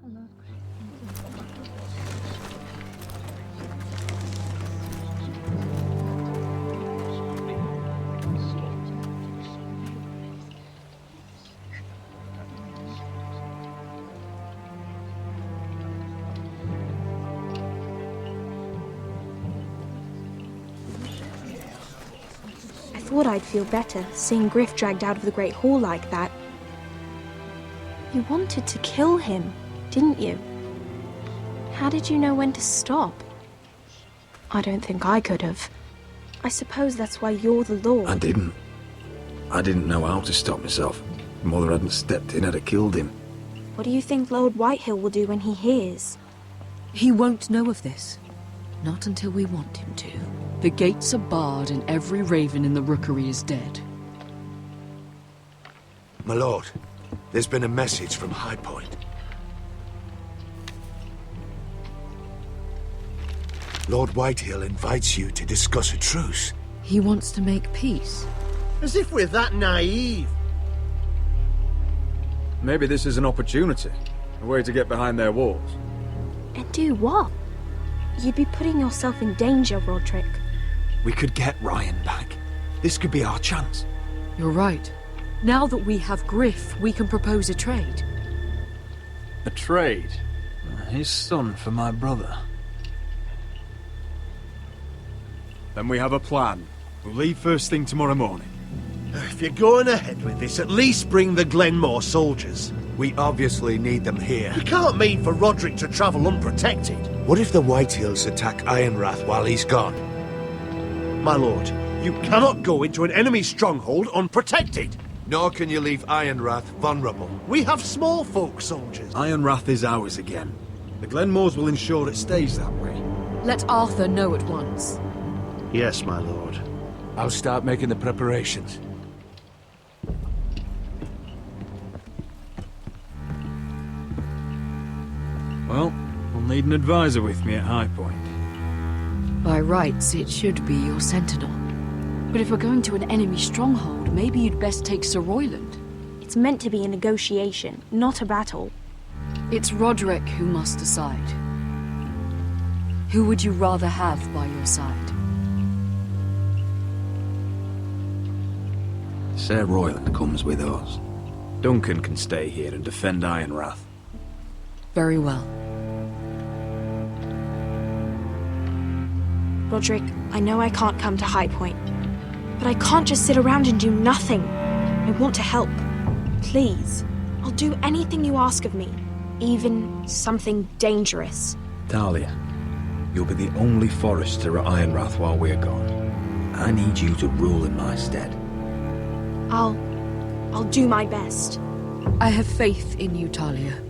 I thought I'd feel better seeing Griff dragged out of the Great Hall like that. You wanted to kill him, didn't you? How did you know when to stop? I don't think I could have. I suppose that's why you're the Lord. I didn't know how to stop myself. Mother hadn't stepped in, I'd have killed him. What do you think Lord Whitehill will do when he hears? He won't know of this. Not until we want him to. The gates are barred and every raven in the rookery is dead. My lord, there's been a message from High Point. Lord Whitehill invites you to discuss a truce. He wants to make peace. As if we're that naive. Maybe this is an opportunity. A way to get behind their walls. And do what? You'd be putting yourself in danger, Roderick. We could get Ryan back. This could be our chance. You're right. Now that we have Griff, we can propose a trade. A trade? His son for my brother. Then we have a plan. We'll leave first thing tomorrow morning. If you're going ahead with this, at least bring the Glenmore soldiers. We obviously need them here. You can't mean for Roderick to travel unprotected. What if the Whitehills attack Ironrath while he's gone? My lord, you cannot go into an enemy stronghold unprotected. Nor can you leave Ironrath vulnerable. We have small folk soldiers. Ironrath is ours again. The Glenmores will ensure it stays that way. Let Arthur know at once. Yes, my lord. I'll start making the preparations. Well, we'll need an advisor with me at High Point. By rights, it should be your sentinel. But if we're going to an enemy stronghold, maybe you'd best take Sir Royland. It's meant to be a negotiation, not a battle. It's Roderick who must decide. Who would you rather have by your side? Sir Royland comes with us. Duncan can stay here and defend Ironrath. Very well. Roderick, I know I can't come to High Point, but I can't just sit around and do nothing. I want to help. Please. I'll do anything you ask of me, even something dangerous. Talia, you'll be the only forester at Ironrath while we're gone. I need you to rule in my stead. I'll do my best. I have faith in you, Talia.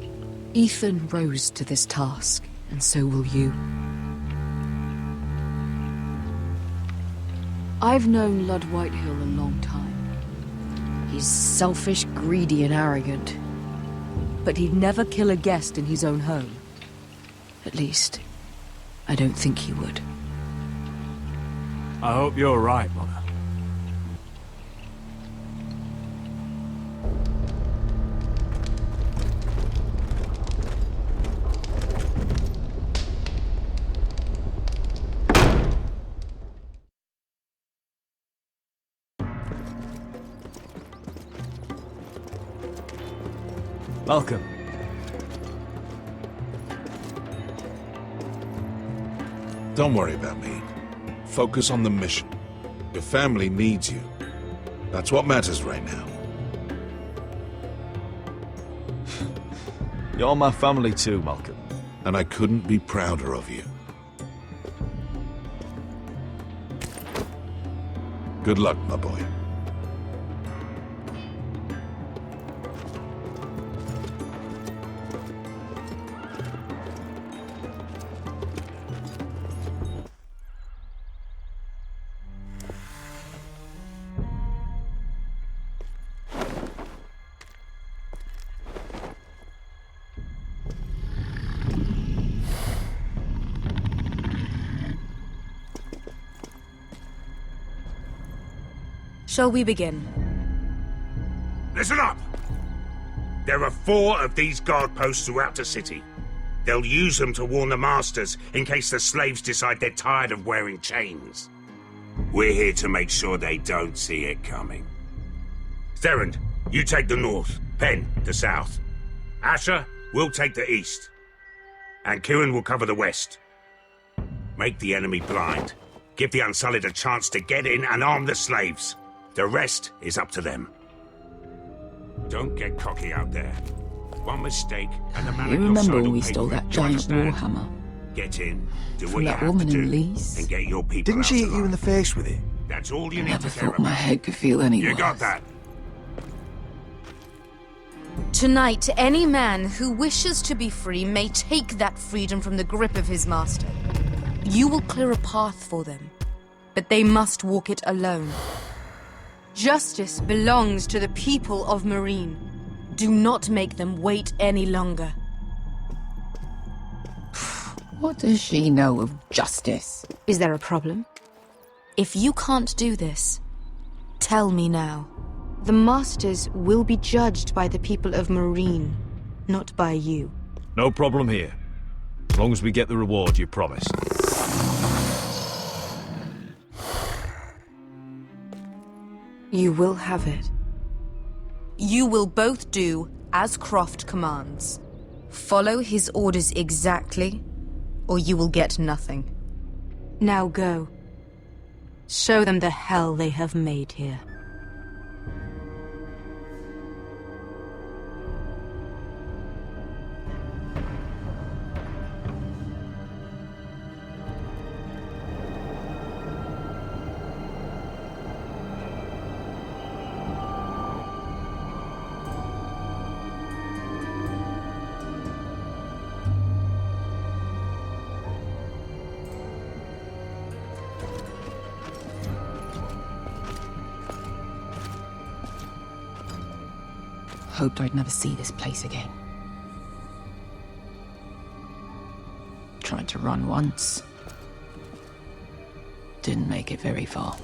Ethan rose to this task, and so will you. I've known Lord Whitehill a long time. He's selfish, greedy, and arrogant. But he'd never kill a guest in his own home. At least, I don't think he would. I hope you're right, Mother. Welcome. Don't worry about me. Focus on the mission. Your family needs you. That's what matters right now. You're my family too, Malcolm. And I couldn't be prouder of you. Good luck, my boy. Shall we begin? Listen up! There are 4 of these guard posts throughout the city. They'll use them to warn the masters in case the slaves decide they're tired of wearing chains. We're here to make sure they don't see it coming. Therend, you take the north. Penn, the south. Asher, we'll take the east. And Kieran will cover the west. Make the enemy blind. Give the Unsullied a chance to get in and arm the slaves. The rest is up to them. Don't get cocky out there. One mistake and the man You at your remember side when will we pay stole for it. that Do you giant understand? warhammer? Get in, do what From you that have woman to in do, Leeds? and get your people Didn't out she hit you in alive. the face with it? That's all you need Never to care thought my about. head could feel any You worse. got that? Tonight, any man who wishes to be free may take that freedom from the grip of his master. You will clear a path for them, but they must walk it alone. Justice belongs to the people of Marine. Do not make them wait any longer. What does she know of justice? Is there a problem? If you can't do this, tell me now. The Masters will be judged by the people of Marine, not by you. No problem here. As long as we get the reward you promised. You will have it. You will both do as Croft commands. Follow his orders exactly, or you will get nothing. Now go. Show them the hell they have made here. Hoped I'd never see this place again. Tried to run once. Didn't make it very far.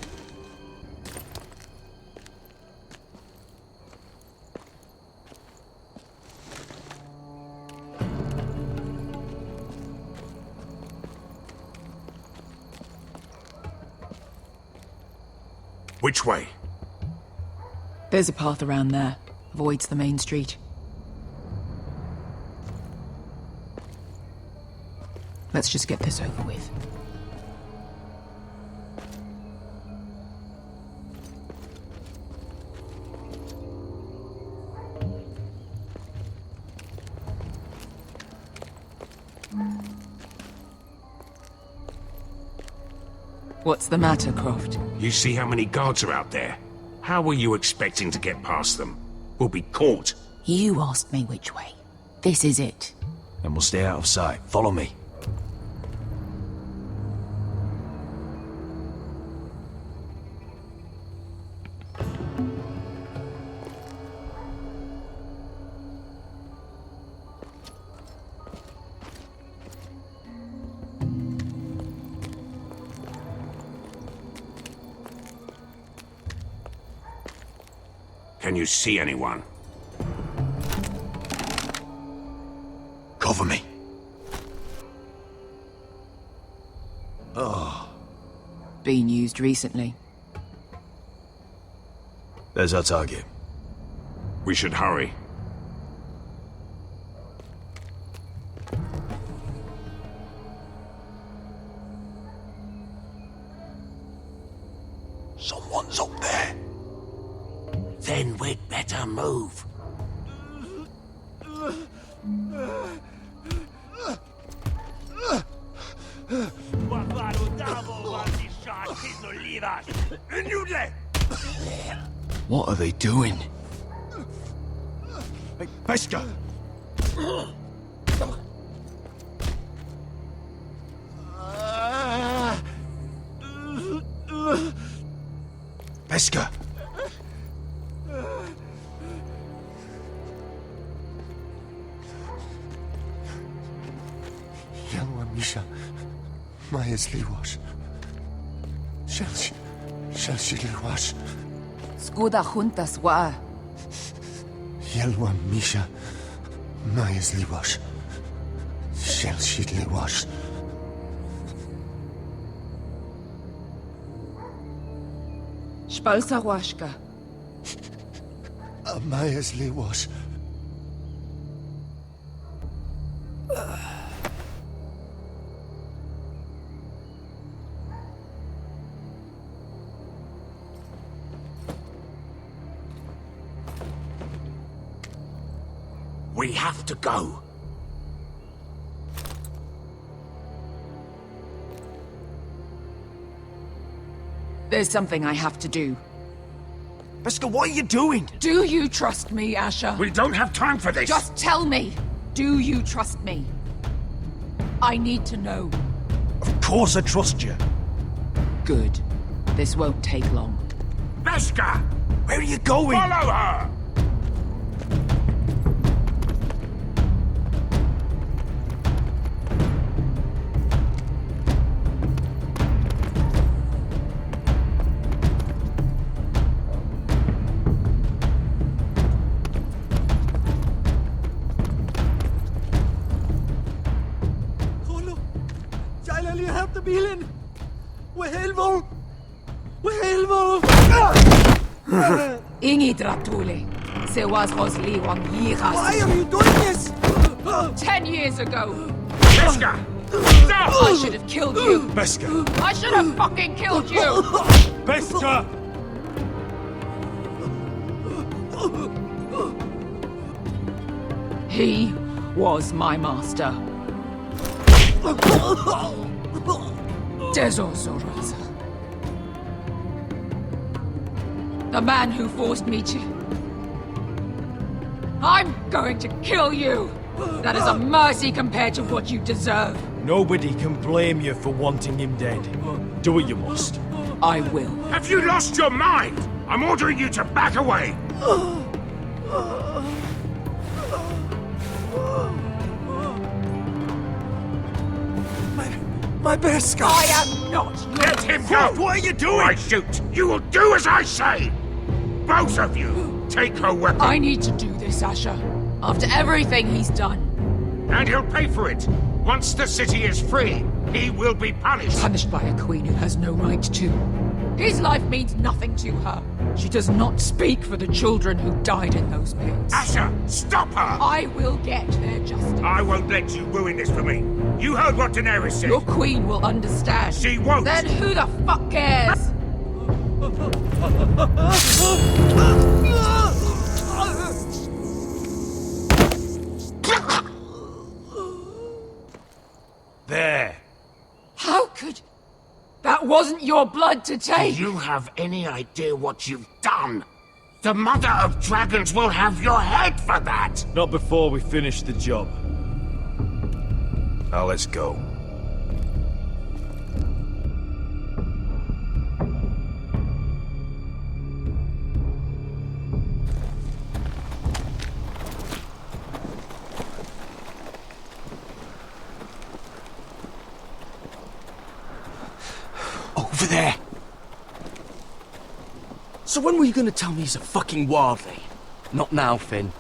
Which way? There's a path around there. Avoids the main street. Let's just get this over with. What's the matter, Croft? You see how many guards are out there? How were you expecting to get past them? We'll be caught. You asked me which way. This is it. And we'll stay out of sight. Follow me. Can you see anyone? Cover me. Been used recently. There's our target. We should hurry. Someone's up there. Then we'd better move. What are they doing? Hey, Pesca! Pesca!让我迷上马耶斯利瓦什，相信利瓦什， Skuda juntas wa. Yelwa Misha Mayas Liwash. Shell Shit Liwash. Spalsa Washka. Mayas Liwash. We have to go. There's something I have to do. Beskha, what are you doing? Do you trust me, Asher? We don't have time for this. Just tell me. Do you trust me? I need to know. Of course I trust you. Good. This won't take long. Beskha! Where are you going? Follow her! Ingi Dratule. Se was Rosli Wang Yiras. Why are you doing this? 10 years ago. Beskha! Stop! I should have killed you. Beskha! I should have fucking killed you. Beskha! He was my master. Dezor Zoraza. The man who forced me to... I'm going to kill you! That is a mercy compared to what you deserve. Nobody can blame you for wanting him dead. Do what you must. I will. Have you lost your mind? I'm ordering you to back away! My Beskha! I am not. Let him go! What are you doing? I shoot! You will do as I say! Both of you! Take her weapon! I need to do this, Asher. After everything he's done. And he'll pay for it! Once the city is free, he will be punished! Punished by a queen who has no right to. His life means nothing to her. She does not speak for the children who died in those pits. Asher, stop her! I will get their justice. I won't let you ruin this for me. You heard what Daenerys said. Your queen will understand. She won't. Then who the fuck cares? There. How could... That wasn't your blood to Do take. you have any idea what you've done? The Mother of Dragons will have your head for that! Not before we finish the job. Now let's go. Over there. So when were you gonna tell me he's a fucking wildling? Not now, Finn.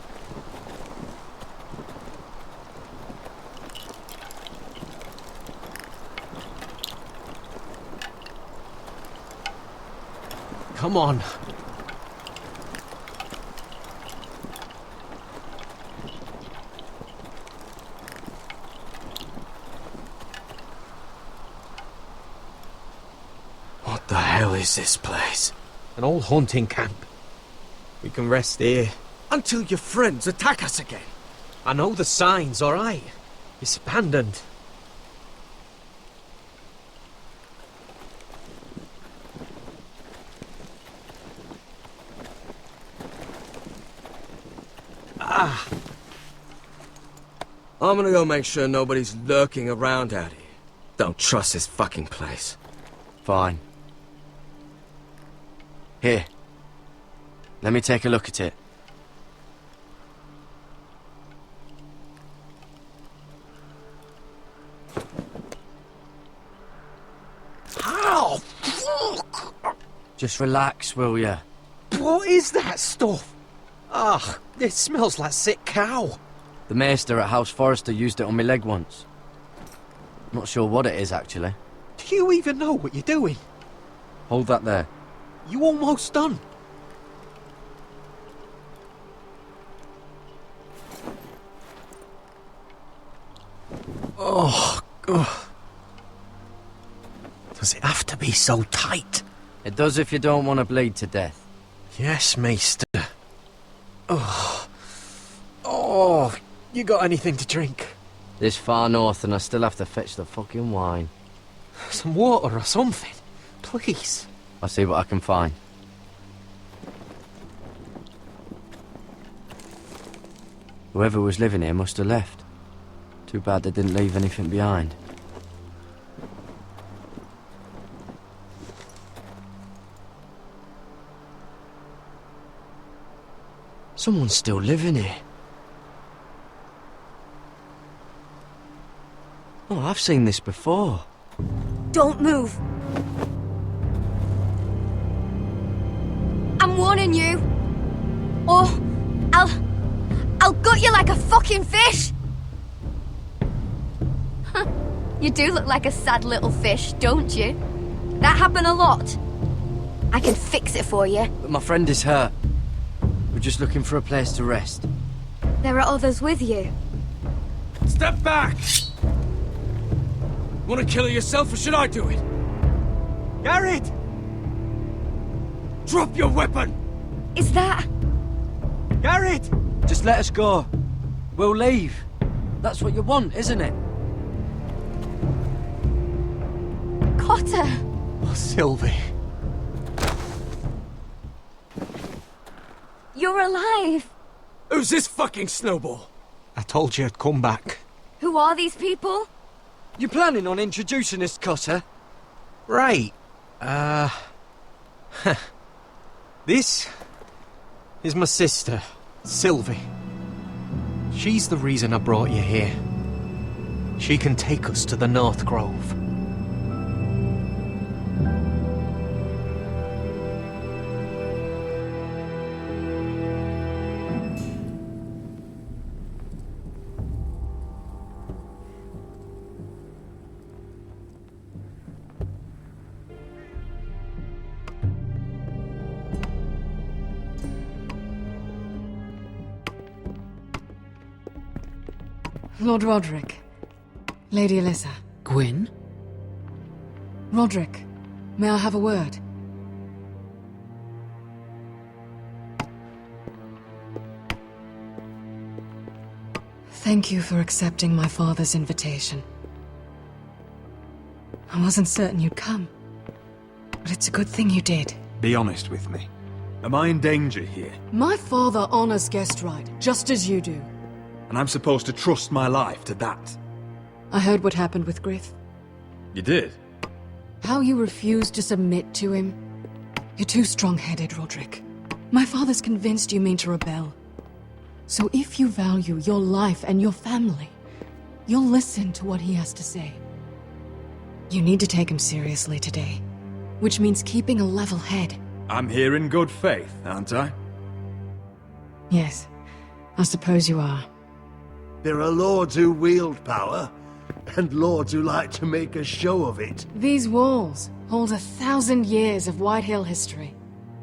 Come on. What the hell is this place? An old hunting camp. We can rest here. Until your friends attack us again. I know the signs, alright? It's abandoned. I'm gonna go make sure nobody's lurking around out here. Don't trust this fucking place. Fine. Here. Let me take a look at it. How? Fuck! Just relax, will ya? What is that stuff? Ah, It smells like sick cow. The maester at House Forrester used it on my leg once. Not sure what it is, actually. Do you even know what you're doing? Hold that there. You almost done. Oh, God. Does it have to be so tight? It does if you don't want to bleed to death. Yes, Maester. Oh. Oh, you got anything to drink? This far north and I still have to fetch the fucking wine. Some water or something, please. I'll see what I can find. Whoever was living here must have left. Too bad they didn't leave anything behind. Someone's still living here. Oh, I've seen this before. Don't move. I'm warning you. Or I'll gut you like a fucking fish. You do look like a sad little fish, don't you? That happen a lot. I can fix it for you. But my friend is hurt. We're just looking for a place to rest. There are others with you. Step back! Want to kill her yourself, or should I do it? Garrett! Drop your weapon! Is that... Garrett! Just let us go. We'll leave. That's what you want, isn't it? Cotter! Oh, Sylvie. You're alive! Who's this fucking snowball? I told you I'd come back. Who are these people? You planning on introducing us, Cotter? Right. This is my sister, Sylvie. She's the reason I brought you here. She can take us to the North Grove. Lord Roderick. Lady Alyssa. Gwyn? Roderick, may I have a word? Thank you for accepting my father's invitation. I wasn't certain you'd come, but it's a good thing you did. Be honest with me. Am I in danger here? My father honors guest right, just as you do. And I'm supposed to trust my life to that? I heard what happened with Griff. You did? How you refused to submit to him. You're too strong-headed, Roderick. My father's convinced you mean to rebel. So if you value your life and your family, you'll listen to what he has to say. You need to take him seriously today, which means keeping a level head. I'm here in good faith, aren't I? Yes, I suppose you are. There are lords who wield power, and lords who like to make a show of it. These walls hold 1,000 years of White Hill history.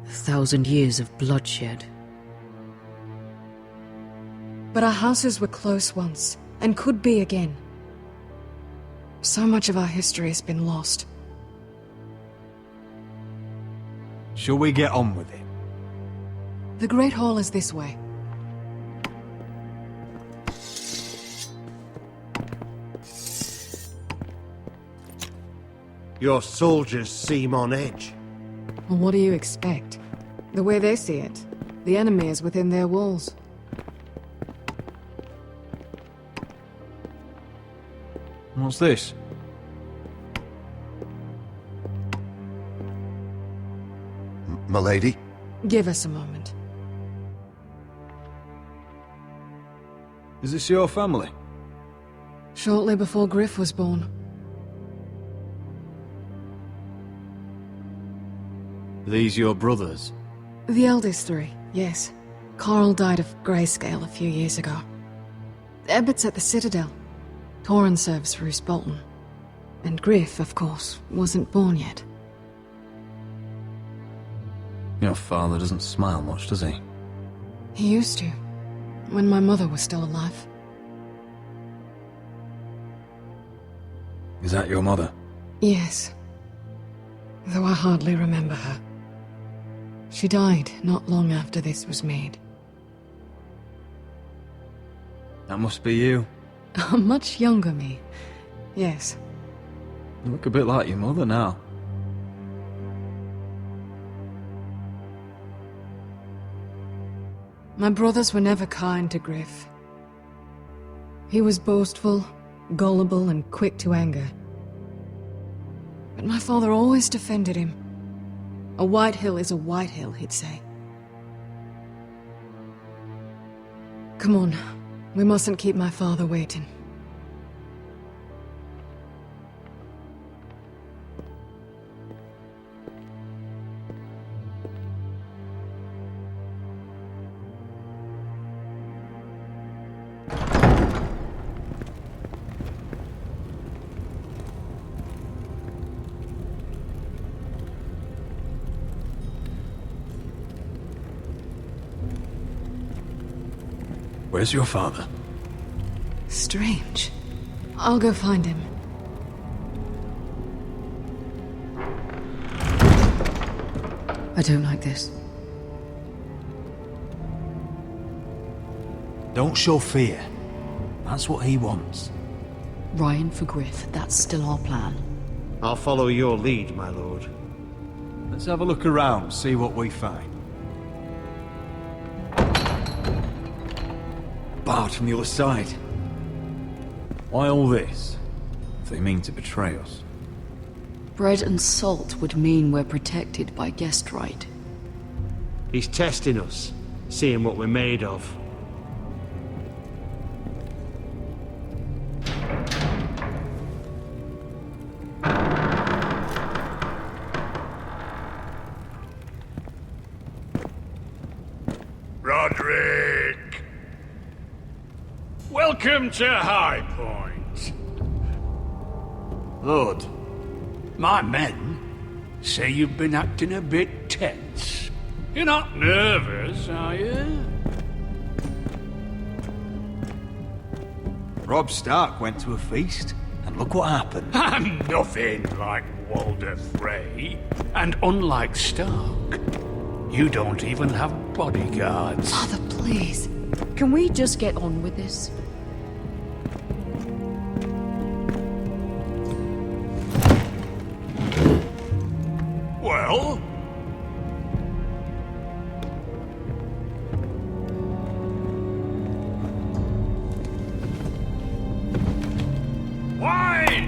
1,000 years of bloodshed. But our houses were close once, and could be again. So much of our history has been lost. Shall we get on with it? The Great Hall is this way. Your soldiers seem on edge. Well, what do you expect? The way they see it, the enemy is within their walls. What's this? Milady? Give us a moment. Is this your family? Shortly before Griff was born. These your brothers? The eldest three, yes. Carl died of grayscale a few years ago. Ebbert's at the Citadel. Torrin serves Roose Bolton. And Griff, of course, wasn't born yet. Your father doesn't smile much, does he? He used to, when my mother was still alive. Is that your mother? Yes. Though I hardly remember her. She died not long after this was made. That must be you. A much younger me. Yes. You look a bit like your mother now. My brothers were never kind to Griff. He was boastful, gullible, and quick to anger. But my father always defended him. A white hill is a white hill, he'd say. Come on, we mustn't keep my father waiting. Where's your father? Strange. I'll go find him. I don't like this. Don't show fear. That's what he wants. Ryan for Griff, that's still our plan. I'll follow your lead, my lord. Let's have a look around, see what we find. Barred from the other side. Why all this? If they mean to betray us. Bread and salt would mean we're protected by guest right. He's testing us, seeing what we're made of. Roderick! Welcome to High Point. Lord, my men say you've been acting a bit tense. You're not nervous, are you? Robb Stark went to a feast, and look what happened. I'm nothing like Walder Frey. And unlike Stark, you don't even have bodyguards. Father, please. Can we just get on with this? Well? Wine!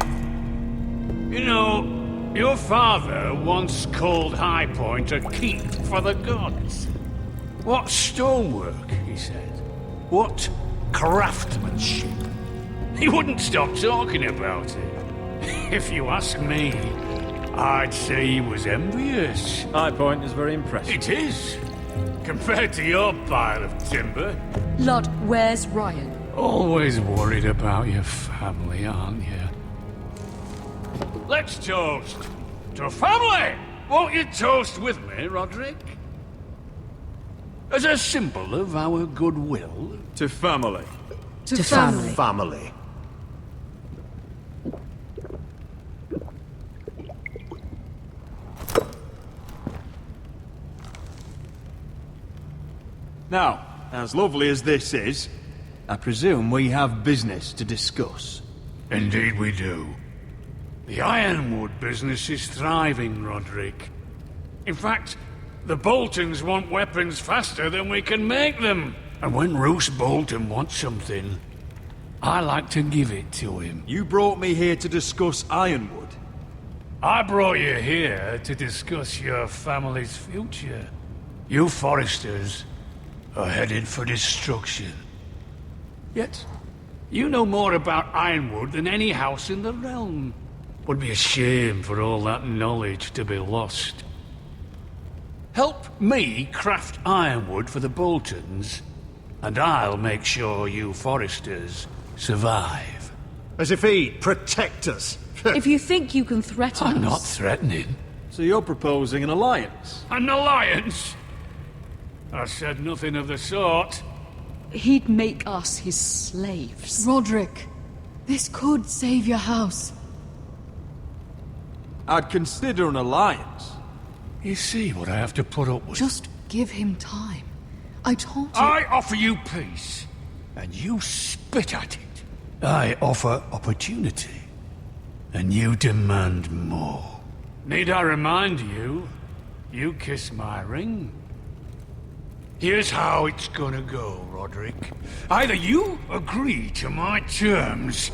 You know, your father once called High Point a keep for the gods. What stonework, he said. What craftsmanship. He wouldn't stop talking about it. If you ask me, I'd say he was envious. High Point is very impressive. It is. Compared to your pile of timber. Lord, where's Ryan? Always worried about your family, aren't you? Let's toast to family! Won't you toast with me, Roderick? As a symbol of our goodwill. To family. To family. Family. Now, as lovely as this is, I presume we have business to discuss. Indeed we do. The Ironwood business is thriving, Roderick. In fact, the Boltons want weapons faster than we can make them. And when Roose Bolton wants something, I like to give it to him. You brought me here to discuss Ironwood. I brought you here to discuss your family's future. You Foresters are headed for destruction. Yet, you know more about Ironwood than any house in the realm. Would be a shame for all that knowledge to be lost. Help me craft ironwood for the Boltons, and I'll make sure you Foresters survive. As if he'd protect us. If you think you can threaten us... I'm not threatening. So you're proposing an alliance? An alliance? I said nothing of the sort. He'd make us his slaves. Roderick, this could save your house. I'd consider an alliance. You see what I have to put up with? Just give him time. I told you... I offer you peace, and you spit at it. I offer opportunity, and you demand more. Need I remind you, you kiss my ring? Here's how it's gonna go, Roderick. Either you agree to my terms,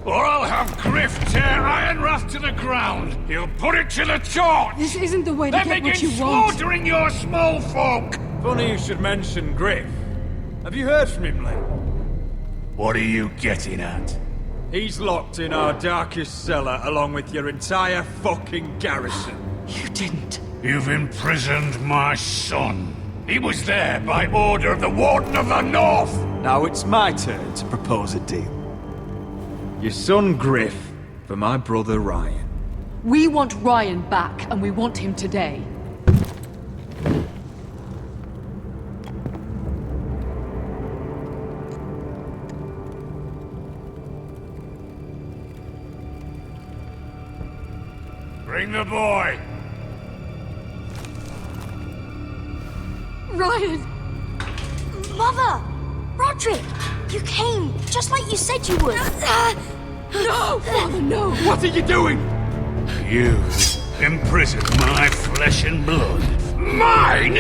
or I'll have Griff tear Ironrath to the ground. He'll put it to the torch. This isn't the way to then get what begin you want. slaughtering your small folk. Funny you should mention Griff. Have you heard from him lately? What are you getting at? He's locked in our darkest cellar along with your entire fucking garrison. You didn't. You've imprisoned my son. He was there by order of the Warden of the North. Now it's my turn to propose a deal. Your son Griff for my brother Ryan. We want Ryan back, and we want him today. Bring the boy. Ryan! Mother! Roderick! You came, just like you said you would. No! Father, no! What are you doing? You imprisoned my flesh and blood. Mine?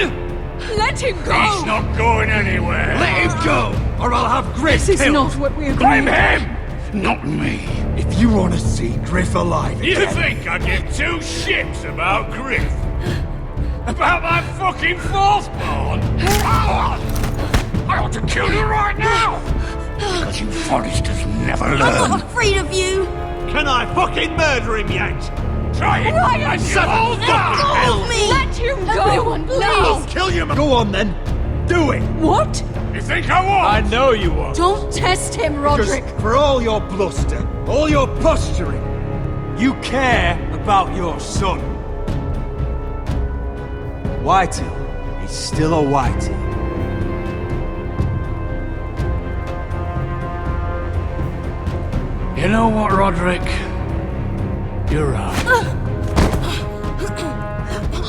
Let him go! He's not going anywhere. Let him go, or I'll have Griff This is killed. not what we agreed. Blame him, not me. If you want to see Griff alive You again... think I give two shits about Griff? About my fucking fourthborn? I ought to kill you right now! Because you Foresters never learn. I'm not afraid of you! Can I fucking murder him yet? Try it! Ryan, and son you'll of die! Go with me! Let him go! Everyone, please! I'll kill you, man. Go on then. Do it. What? You think I won't? I know you won't. Don't test him, Roderick! Just for all your bluster, all your posturing, you care about your son. Whitehill is still a Whitehill. You know what, Roderick? You're right.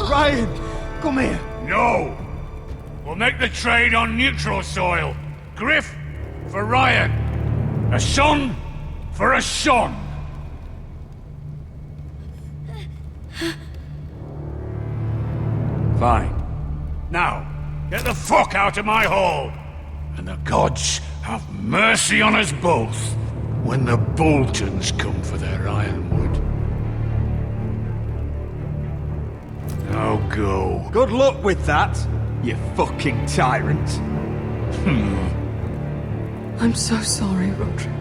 Ryan, come here. No! We'll make the trade on neutral soil. Griff for Ryan. A son for a son. Fine. Now, get the fuck out of my hall. And the gods have mercy on us both when the Boltons come for their ironwood. Now go. Good luck with that, you fucking tyrant. I'm so sorry, Roderick.